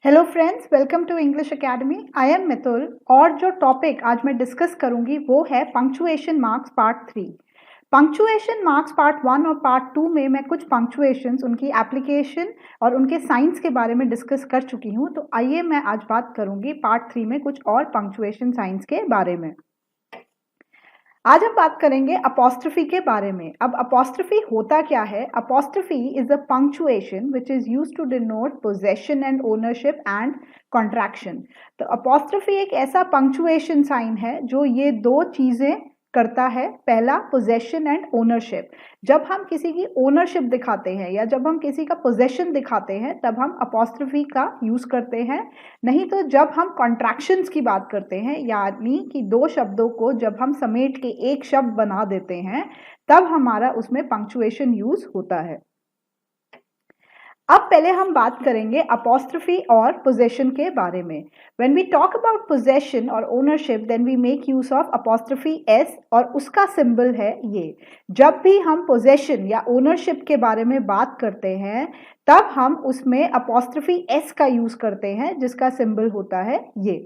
Hello friends, welcome to English academy. I am Mitul और जो topic आज मैं डिस्कस करूंगी वो है punctuation marks part 3। Punctuation marks part 1 और पार्ट 2 में मैं कुछ पंक्चुएशंस, उनकी एप्लीकेशन और उनके साइंस के बारे में डिस्कस कर चुकी हूं। तो आइए मैं आज बात करूंगी पार्ट 3 में कुछ और पंक्चुएशन साइंस के बारे में। आज हम बात करेंगे अपॉस्ट्रोफी के बारे में। अब अपॉस्ट्रोफी होता क्या है? Apostrophe is a punctuation which is used to denote possession and ownership and contraction. तो अपॉस्ट्रोफी एक ऐसा पंक्चुएशन साइन है जो ये दो चीजें करता है। पहला, पोजेशन एंड ओनरशिप। जब हम किसी की ओनरशिप दिखाते हैं या जब हम किसी का पोजेशन दिखाते हैं तब हम अपॉस्ट्रोफी का यूज करते हैं। नहीं तो जब हम कॉन्ट्रैक्शंस की बात करते हैं, यानी कि दो शब्दों को जब हम समेट के एक शब्द बना देते हैं, तब हमारा उसमें पंक्चुएशन यूज होता है। अब पहले हम बात करेंगे अपॉस्ट्रोफी और पोजेशन के बारे में। When we talk about possession और ownership, then we make use of apostrophe s और उसका सिंबल है ये। जब भी हम पोजेशन या ओनरशिप के बारे में बात करते हैं तब हम उसमें अपॉस्ट्रोफी s का यूज करते हैं जिसका सिंबल होता है ये।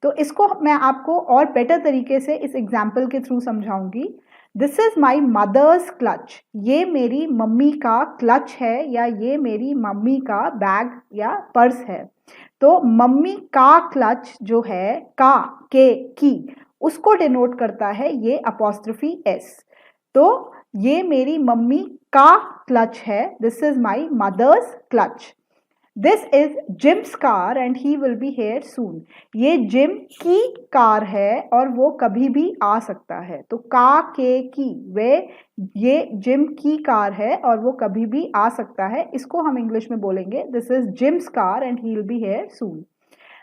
तो इसको मैं आपको और बेटर तरीके से इस एग्जाम्पल के थ्रू समझाऊंगी। This is my mother's clutch. ये मेरी मम्मी का क्लच है या ये मेरी मम्मी का बैग या पर्स है। तो मम्मी का क्लच जो है की उसको डिनोट करता है ये अपॉस्ट्रोफी एस। तो ये मेरी मम्मी का क्लच है। This is my mother's clutch. This is Jim's car and he will be here soon. ये जिम की कार है और वो कभी भी आ सकता है। तो की वे ये जिम की कार है और वो कभी भी आ सकता है। इसको हम इंग्लिश में बोलेंगे this is Jim's car and he will be here soon.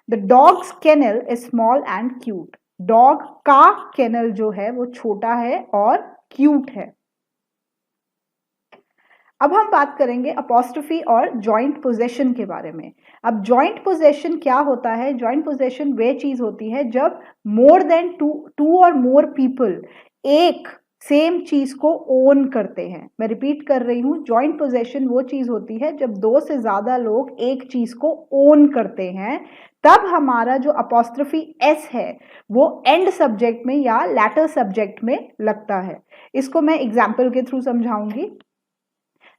The dog's kennel is small and cute. Dog का केनल जो है वो छोटा है और क्यूट है। अब हम बात करेंगे अपॉस्ट्रोफी और जॉइंट पोजेशन के बारे में। अब जॉइंट पोजेशन क्या होता है? जॉइंट पोजेशन वे चीज होती है जब मोर देन टू और मोर पीपल एक सेम चीज को ओन करते हैं। मैं रिपीट कर रही हूं, जॉइंट पोजेशन वो चीज होती है जब दो से ज्यादा लोग एक चीज को ओन करते हैं। तब हमारा जो अपॉस्ट्रोफी एस है वो एंड सब्जेक्ट में या लैटर सब्जेक्ट में लगता है। इसको मैं एग्जाम्पल के थ्रू समझाऊंगी।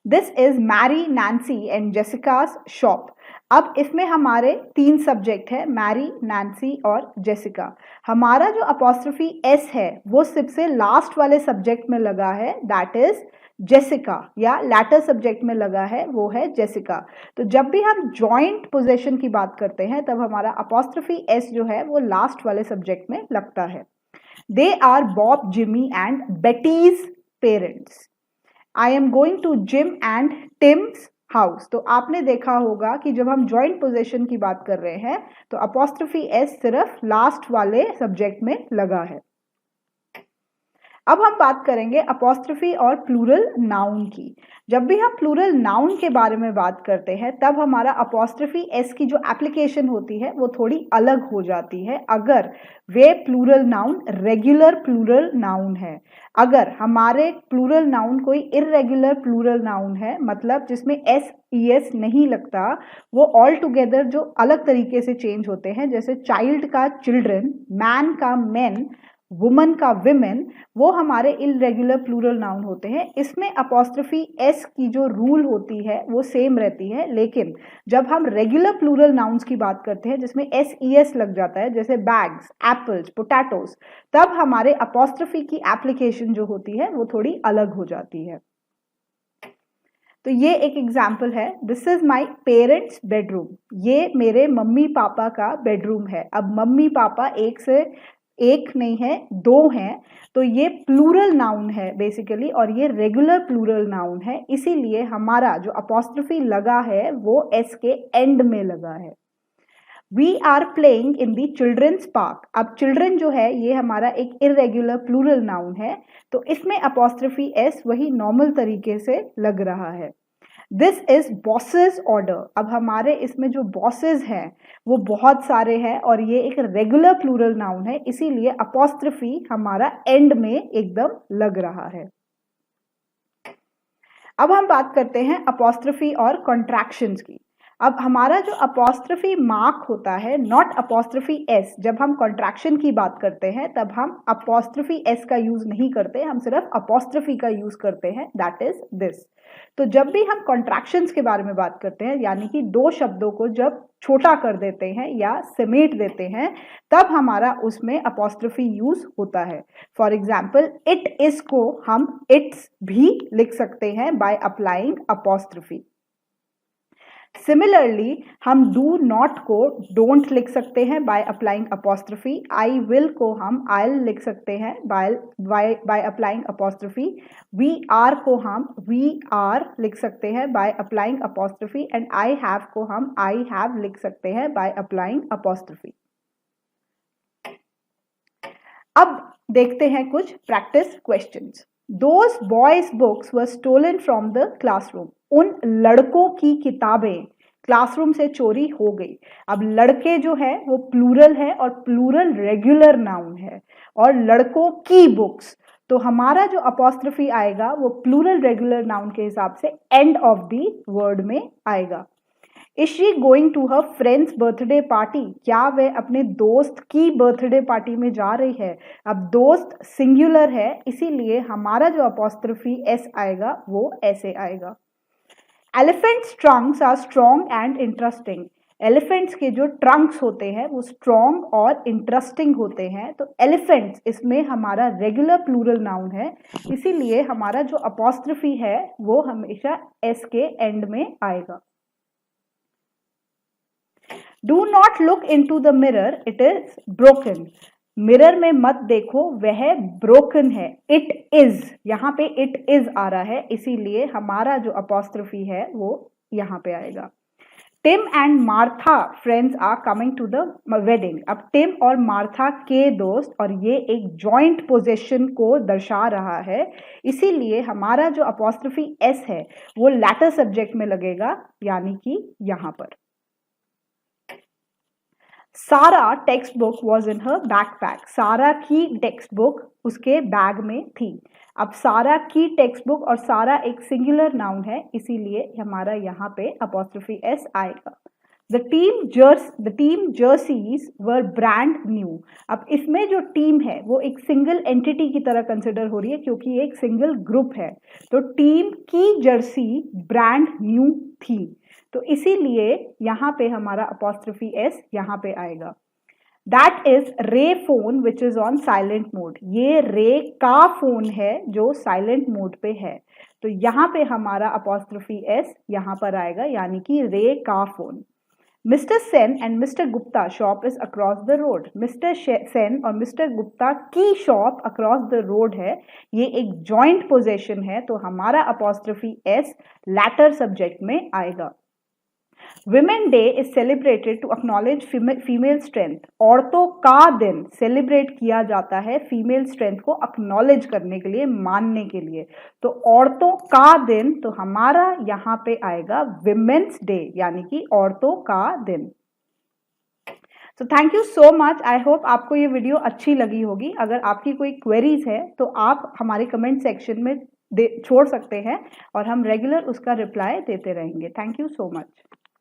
This is Mary, Nancy and Jessica's shop. अब इसमें हमारे तीन सब्जेक्ट है, मैरी, नैन्सी और जेसिका। हमारा जो अपॉस्ट्रोफी एस है वो सिर्फ से लास्ट वाले सब्जेक्ट में लगा है, दैट इज जेसिका, या लैटर सब्जेक्ट में लगा है वो है जेसिका। तो जब भी हम जॉइंट पोजेशन की बात करते हैं तब हमारा अपॉस्ट्रोफी एस जो है वो लास्ट वाले सब्जेक्ट में लगता है। They are Bob, Jimmy and Betty's parents. I am going to Jim and Tim's house. तो आपने देखा होगा कि जब हम जॉइंट पोजेशन की बात कर रहे हैं तो अपॉस्ट्रोफी एस सिर्फ लास्ट वाले सब्जेक्ट में लगा है। अब हम बात करेंगे अपॉस्ट्रोफी और प्लूरल नाउन की। जब भी हम प्लूरल नाउन के बारे में बात करते हैं तब हमारा अपॉस्ट्रोफी एस की जो एप्लीकेशन होती है वो थोड़ी अलग हो जाती है अगर वे plural noun regular plural noun है। अगर हमारे प्लूरल नाउन कोई इर्रेगुलर प्लूरल नाउन है, मतलब जिसमें एस ई एस नहीं लगता, वो ऑल टुगेदर जो अलग तरीके से चेंज होते हैं, जैसे चाइल्ड का चिल्ड्रन, मैन का मेन, वुमन का विमेन, वो हमारे इरेगुलर प्लूरल नाउन होते हैं। इसमें अपॉस्ट्रोफी एस की जो रूल होती है वो सेम रहती है, लेकिन जब हम रेगुलर प्लूरल नाउन्स की बात करते हैं जिसमें एस ई एस लग जाता है, जैसे बैग्स, एप्पल्स, पोटैटोज, तब हमारे अपॉस्ट्रोफी की एप्लीकेशन जो होती है वो थोड़ी अलग हो जाती है। तो ये एक एग्जाम्पल है, this is my parents bedroom. ये मेरे मम्मी पापा का बेडरूम है। अब मम्मी पापा एक नहीं है, दो हैं, तो ये प्लूरल नाउन है बेसिकली और ये रेगुलर प्लूरल नाउन है, इसीलिए हमारा जो अपॉस्ट्रोफी लगा है वो एस के एंड में लगा है। We are playing in the children's park. अब चिल्ड्रन जो है ये हमारा एक इरेगुलर प्लूरल नाउन है, तो इसमें अपॉस्ट्रोफी एस वही नॉर्मल तरीके से लग रहा है। This is bosses order. अब हमारे इसमें जो बॉसेस हैं वो बहुत सारे हैं और ये एक रेगुलर प्लूरल नाउन है, इसीलिए अपॉस्ट्रोफी हमारा एंड में एकदम लग रहा है। अब हम बात करते हैं अपॉस्ट्रोफी और कॉन्ट्रैक्शंस की। अब हमारा जो अपॉस्ट्रफी मार्क होता है, नॉट अपॉस्ट्रफी एस, जब हम कॉन्ट्रैक्शन की बात करते हैं तब हम अपॉस्ट्रफी एस का यूज नहीं करते, हम सिर्फ अपॉस्ट्रफी का यूज करते हैं, दैट इज दिस। तो जब भी हम कॉन्ट्रैक्शंस के बारे में बात करते हैं, यानी कि दो शब्दों को जब छोटा कर देते हैं या समेट देते हैं, तब हमारा उसमें अपॉस्ट्रफी यूज होता है। फॉर एग्जाम्पल, इट इज को हम इट्स भी लिख सकते हैं बाय अप्लाइंग अपॉस्ट्रफी। सिमिलरली हम डू नॉट को डोंट लिख सकते हैं by applying apostrophe. I will को हम आई लिख सकते हैं by applying apostrophe. We are को हम वी आर लिख सकते हैं by applying apostrophe and I have को हम आई हैव लिख सकते हैं बाय अप्लाइंग अपॉस्ट्रफी। अब देखते हैं कुछ practice questions. Those boys' books were stolen from the classroom. उन लड़कों की किताबें क्लासरूम से चोरी हो गई। अब लड़के जो है वो प्लूरल है और प्लूरल रेगुलर नाउन है, और लड़कों की बुक्स, तो हमारा जो अपॉस्ट्रफी आएगा वो प्लूरल रेगुलर नाउन के हिसाब से एंड ऑफ द वर्ड में आएगा। Is she going to her friend's birthday party? क्या वह अपने दोस्त की बर्थडे पार्टी में जा रही है? अब दोस्त सिंगुलर है, इसीलिए हमारा जो अपॉस्ट्रफी एस आएगा वो ऐसे आएगा। Elephants' trunks are strong and interesting. Elephants के जो ट्रंक्स होते हैं वो स्ट्रॉन्ग और इंटरेस्टिंग होते हैं, तो एलिफेंट्स इसमें हमारा रेगुलर प्लूरल नाउन है, इसीलिए हमारा जो अपॉस्ट्रफी है वो हमेशा एस के एंड में आएगा। Do not look into the mirror, it is broken. Mirror में मत देखो, वह ब्रोकन है। इट इज, यहाँ पे इट इज आ रहा है, इसीलिए हमारा जो अपॉस्ट्रफी है वो यहाँ पे आएगा। Tim and Martha friends are coming to the wedding. अब टिम और मार्था के दोस्त, और ये एक जॉइंट पोजेशन को दर्शा रहा है, इसीलिए हमारा जो अपॉस्ट्रफी एस है वो लैटर सब्जेक्ट में लगेगा, यानी कि यहाँ पर। सारा text book was in her backpack. सारा की टेक्स्ट बुक उसके बैग में थी। अब सारा की टेक्स्ट बुक और सारा एक सिंगुलर नाउन है, इसीलिए हमारा यहाँ पे अपॉस्ट्रफी एस आएगा। The team jerseys were brand new. अब इसमें जो टीम है वो एक सिंगल एंटिटी की तरह कंसिडर हो रही है, क्योंकि एक सिंगल ग्रुप है, तो टीम की जर्सी ब्रांड न्यू थी, तो इसीलिए यहाँ पे हमारा अपॉस्ट्रफी एस यहाँ पे आएगा। दैट इज रे phone which is on silent mode. ये रे का फोन है जो साइलेंट मोड पे है, तो यहाँ पे हमारा अपॉस्ट्रफी एस यहाँ पर आएगा, यानी कि रे का phone. Mister Sen and mister Gupta shop is across the road. Mister Sen और मिस्टर गुप्ता की शॉप अक्रॉस द रोड है, ये एक जॉइंट पोजेशन है, तो हमारा अपॉस्ट्रफी एस लैटर सब्जेक्ट में आएगा। Women day is celebrated to acknowledge female strength. औरतों का दिन सेलिब्रेट किया जाता है फीमेल स्ट्रेंथ को एक्नॉलेज करने के लिए, मानने के लिए, तो औरतों का दिन, तो हमारा यहाँ पे आएगा विमेन्स डे, यानी कि औरतों का दिन। तो thank you so much. I hope आपको ये वीडियो अच्छी लगी होगी। अगर आपकी कोई क्वेरीज है तो आप हमारे कमेंट सेक्शन में छोड़ सकते हैं और हम रेगुलर उसका रिप्लाई देते रहेंगे। Thank you so much.